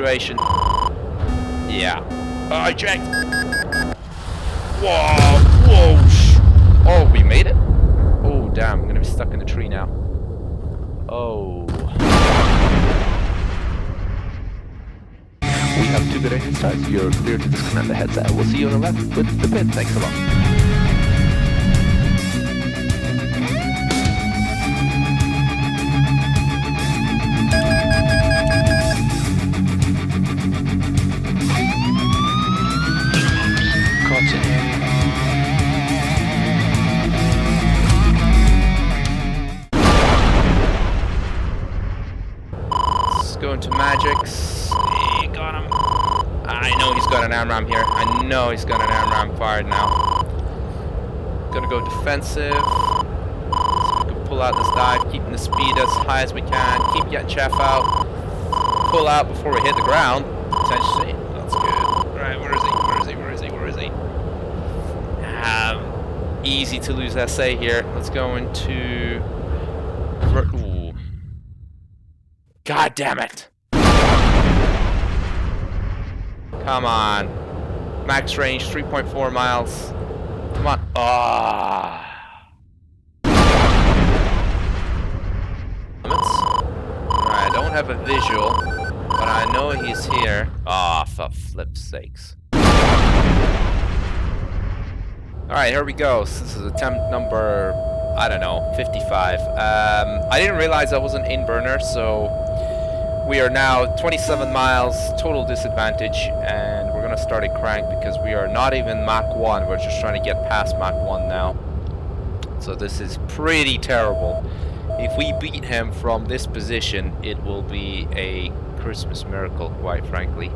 situation. Yeah. I jacked. Whoa! Whoa! Oh, we made it? Oh, damn! I'm gonna be stuck in the tree now. Oh. We have 2 good engine starts. You're clear to disconnect the headset. We'll see you on the left with the pit. Thanks a lot. Going to Magics. He got him. I know he's got an AMRAAM here. I know he's got an AMRAAM fired now. Gonna go defensive. So we can pull out this dive, keeping the speed as high as we can. Keep getting chaff out. Pull out before we hit the ground. Potentially. That's good. Right, where is he? Where is he? Where is he? Where is he? Easy to lose SA here. Let's go into... Ooh. God damn it! Come on. Max range, 3.4 miles. Come on. Ah. Limits. Alright, I don't have a visual, but I know he's here. Ah, for flip's sakes. Alright, here we go. So this is attempt number, I don't know, 55. I didn't realize I wasn't in burner, so we are now 27 miles, total disadvantage, and we're gonna start a crank because we are not even Mach 1, we're just trying to get past Mach 1 now. So this is pretty terrible. If we beat him from this position, it will be a Christmas miracle, quite frankly.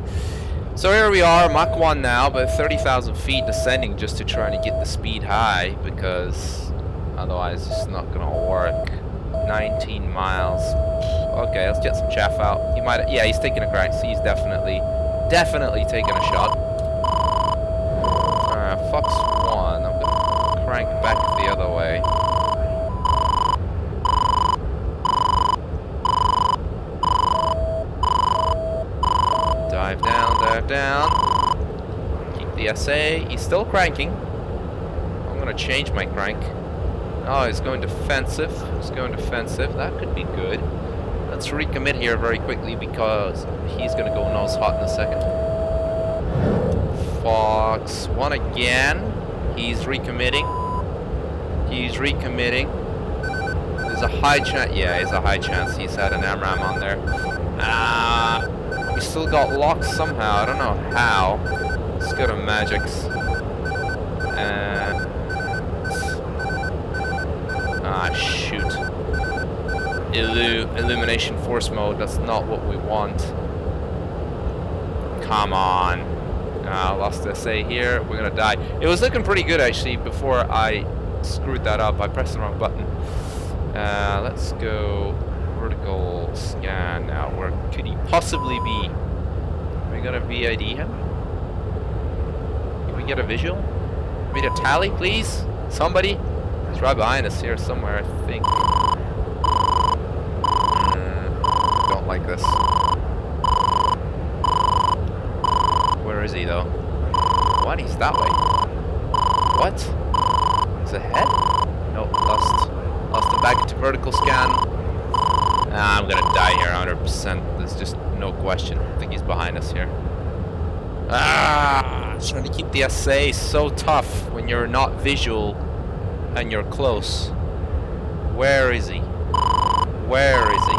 So here we are, Mach 1 now, but 30,000 feet descending just to try to get the speed high, because otherwise it's not gonna work. 19 miles. Okay, let's get some chaff out. He might, yeah, he's taking a crank, so he's definitely taking a shot. Fox 1, I'm gonna crank back the other way. Dive down, dive down. Keep the SA, he's still cranking. I'm gonna change my crank. Oh, he's going defensive. He's going defensive. That could be good. Let's recommit here very quickly because he's going to go nose hot in a second. Fox 1 again. He's recommitting. He's recommitting. There's a high chance. Yeah, there's a high chance he's had an AMRAAM on there. We still got locks somehow. I don't know how. Let's go to Magics. Ah, shoot. Illumination force mode, that's not what we want. Come on. Lost SA here, we're gonna die. It was looking pretty good actually before I screwed that up. I pressed the wrong button. Let's go vertical scan now. Where could he possibly be? Are we gonna VID him? Can we get a visual? Can we get a tally, please? Somebody? He's right behind us here somewhere, I think. Don't like this. Where is he, though? What? He's that way. What? He's ahead? No, lost him back into vertical scan. I'm gonna die here 100%. There's just no question. I think he's behind us here. Trying to keep the SA so tough when you're not visual and you're close. Where is he? Where is he?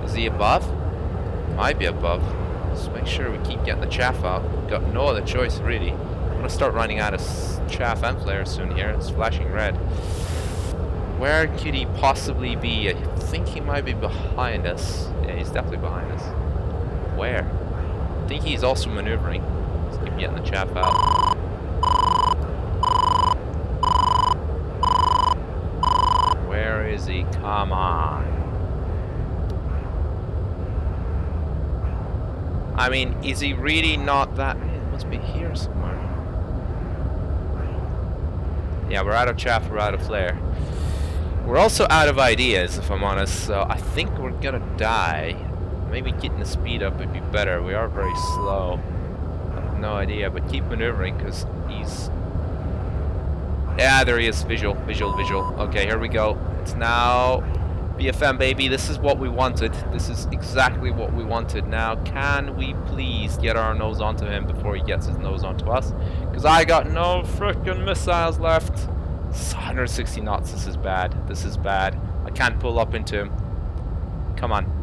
Is he above? Might be above. Let's make sure we keep getting the chaff out. Got no other choice really. I'm gonna start running out of chaff and flare soon here. It's flashing red. Where could he possibly be? I think he might be behind us. Yeah, he's definitely behind us. Where? I think he's also maneuvering. Let's keep getting the chaff out. Where is he? Come on. I mean, is he really not that? It must be here somewhere. Yeah, we're out of chaff, we're out of flare. We're also out of ideas, if I'm honest, so I think we're gonna die. Maybe getting the speed up would be better. We are very slow. I have no idea, but keep maneuvering because he's... Yeah, there he is. Visual. Okay, here we go. It's now BFM, baby. This is what we wanted. This is exactly what we wanted. Now, can we please get our nose onto him before he gets his nose onto us? Because I got no frickin' missiles left. 160 knots. This is bad. This is bad. I can't pull up into him. Come on.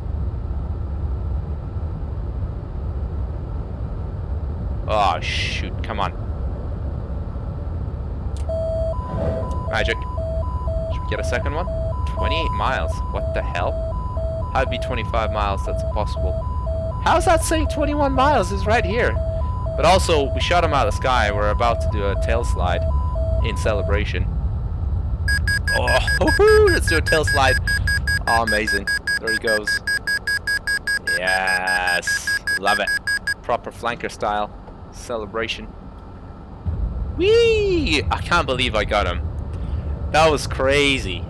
Oh, shoot. Come on. Magic. Should we get a second one? 28 miles. What the hell? How'd be 25 miles? That's impossible. How's that saying 21 miles? Is right here. But also, we shot him out of the sky. We're about to do a tail slide in celebration. Oh, let's do a tail slide. Oh, amazing. There he goes. Yes. Love it. Proper flanker style. Celebration. Whee! I can't believe I got him. That was crazy.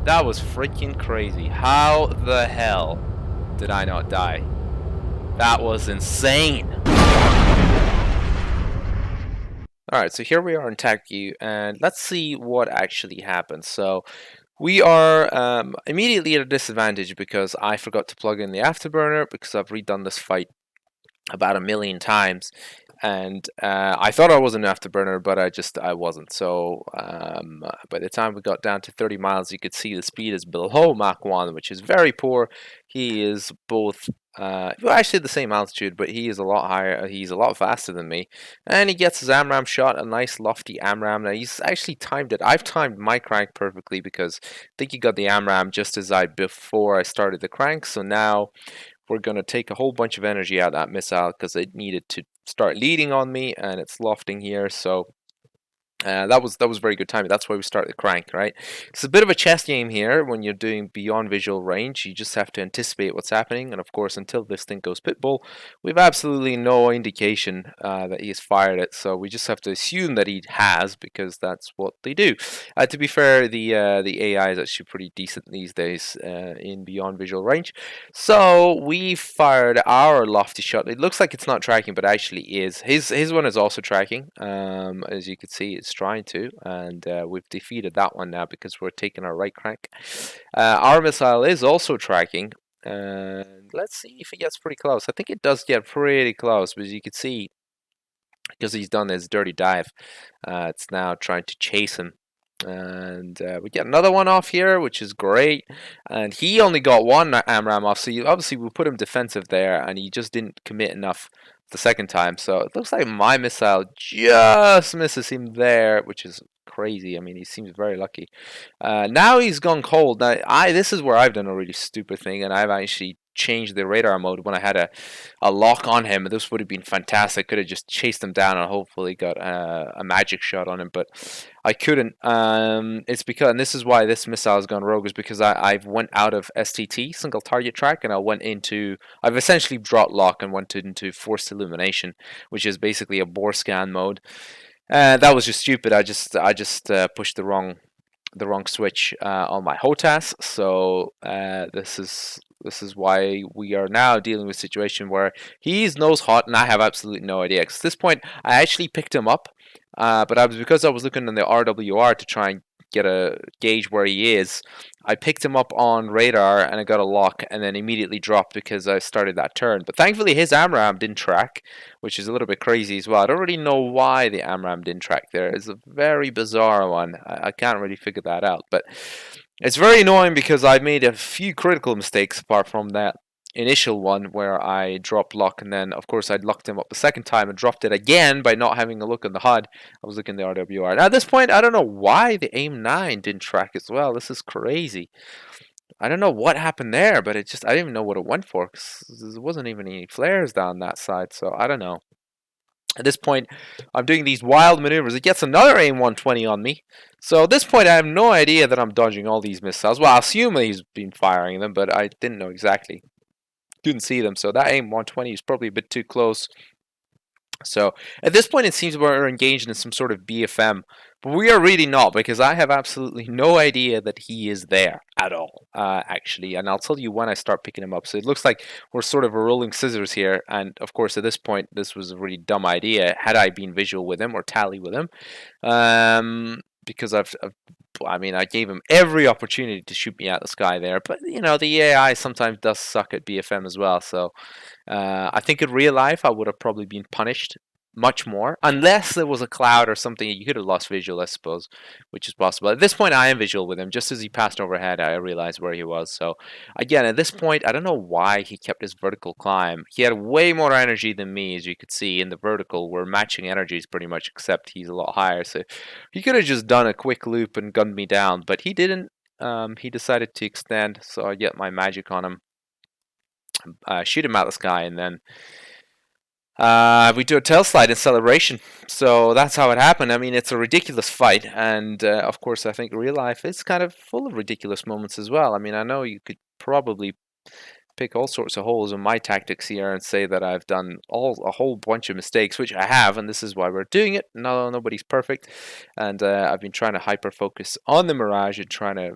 That was freaking crazy. How the hell did I not die? That was insane. Alright, so here we are in Trackir, and let's see what actually happened. So we are immediately at a disadvantage because I forgot to plug in the afterburner because I've redone this fight about 1,000,000 times, and I thought I was an afterburner, but I wasn't. So by the time we got down to 30 miles, you could see the speed is below Mach 1, which is very poor. He is both well, actually the same altitude, but he is a lot higher. He's a lot faster than me, and he gets his AMRAAM shot, a nice lofty AMRAAM. Now he's actually timed it. I've timed my crank perfectly because I think he got the AMRAAM just as before I started the crank. So now we're going to take a whole bunch of energy out of that missile because it needed to start leading on me, and it's lofting here. So that was very good timing. That's why we start the crank, right? It's a bit of a chess game here when you're doing beyond visual range. You just have to anticipate what's happening, and of course, until this thing goes pitbull, we have absolutely no indication that he's fired it. So we just have to assume that he has, because that's what they do. To be fair, the AI is actually pretty decent these days in beyond visual range. So we fired our lofty shot. It looks like it's not tracking, but actually is. His one is also tracking, as you can see. It's trying to, and we've defeated that one now because we're taking our right crank. Our missile is also tracking, and let's see if it gets pretty close. I think it does get pretty close, but as you can see, because he's done his dirty dive, it's now trying to chase him. And we get another one off here, which is great. And he only got one AMRAAM off, so obviously we put him defensive there, and he just didn't commit enough the second time. So it looks like my missile just misses him there, which is crazy. I mean, he seems very lucky. Now he's gone cold. Now this is where I've done a really stupid thing, and I've actually changed the radar mode when I had a lock on him. This would have been fantastic. Could have just chased him down and hopefully got a magic shot on him, but I couldn't. It's because, and this is why this missile has gone rogue, is because I've went out of STT, single target track, and I've essentially dropped lock and went into forced illumination, which is basically a bore scan mode. That was just stupid. I just pushed the wrong switch on my HOTAS. So this is why we are now dealing with a situation where he's nose hot and I have absolutely no idea. Because at this point, I actually picked him up, but because I was looking in the RWR to try and get a gauge where he is, I picked him up on radar and I got a lock, and then immediately dropped because I started that turn. But thankfully his AMRAAM didn't track, which is a little bit crazy as well. I don't really know why the AMRAAM didn't track there. It's a very bizarre one. I can't really figure that out, but it's very annoying because I made a few critical mistakes apart from that initial one where I dropped lock, and then of course I'd locked him up the second time and dropped it again by not having a look on the HUD. I was looking at the RWR. Now at this point, I don't know why the AIM-9 didn't track as well. This is crazy. I don't know what happened there, but I didn't even know what it went for, because there wasn't even any flares down that side, so I don't know. At this point, I'm doing these wild maneuvers. It gets another AIM-120 on me. So at this point, I have no idea that I'm dodging all these missiles. Well, I assume he's been firing them, but I didn't know exactly. Couldn't see them, so that AIM-120 is probably a bit too close So at this point, it seems we're engaged in some sort of BFM, but we are really not, because I have absolutely no idea that he is there at all, actually. And I'll tell you when I start picking him up. So it looks like we're sort of a rolling scissors here. And of course, at this point, this was a really dumb idea had I been visual with him or tally with him. Because I mean, I gave him every opportunity to shoot me out the sky there. But, you know, the AI sometimes does suck at BFM as well. So I think in real life, I would have probably been punished much more, unless there was a cloud or something. You could have lost visual, I suppose, which is possible. At this point, I am visual with him. Just as he passed overhead, I realized where he was. So again, at this point, I don't know why he kept his vertical climb. He had way more energy than me, as you could see in the vertical. We're matching energies pretty much, except he's a lot higher. So he could have just done a quick loop and gunned me down, but he didn't. He decided to extend, so I get my magic on him. Shoot him out of the sky, and then we do a tail slide in celebration. So that's how it happened. I mean, it's a ridiculous fight, and of course, I think real life is kind of full of ridiculous moments as well. I mean, I know you could probably pick all sorts of holes in my tactics here and say that I've done a whole bunch of mistakes, which I have, and this is why we're doing it. No, nobody's perfect, and I've been trying to hyper focus on the Mirage and trying to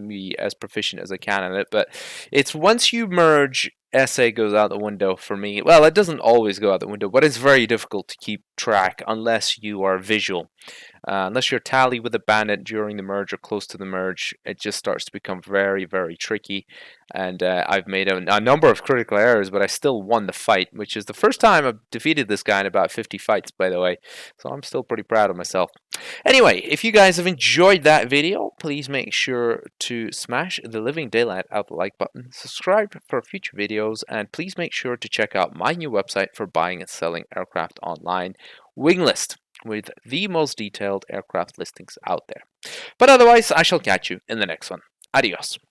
be as proficient as I can in it. But it's once you merge, SA goes out the window for me. Well, it doesn't always go out the window, but it's very difficult to keep track unless you are visual. Unless you're tally with a bandit during the merge or close to the merge, it just starts to become very, very tricky. And I've made a number of critical errors, but I still won the fight, which is the first time I've defeated this guy in about 50 fights, by the way. So I'm still pretty proud of myself. Anyway, if you guys have enjoyed that video, please make sure to smash the living daylight out the like button, subscribe for future videos, and please make sure to check out my new website for buying and selling aircraft online, WINGLIST, with the most detailed aircraft listings out there. But otherwise, I shall catch you in the next one. Adios.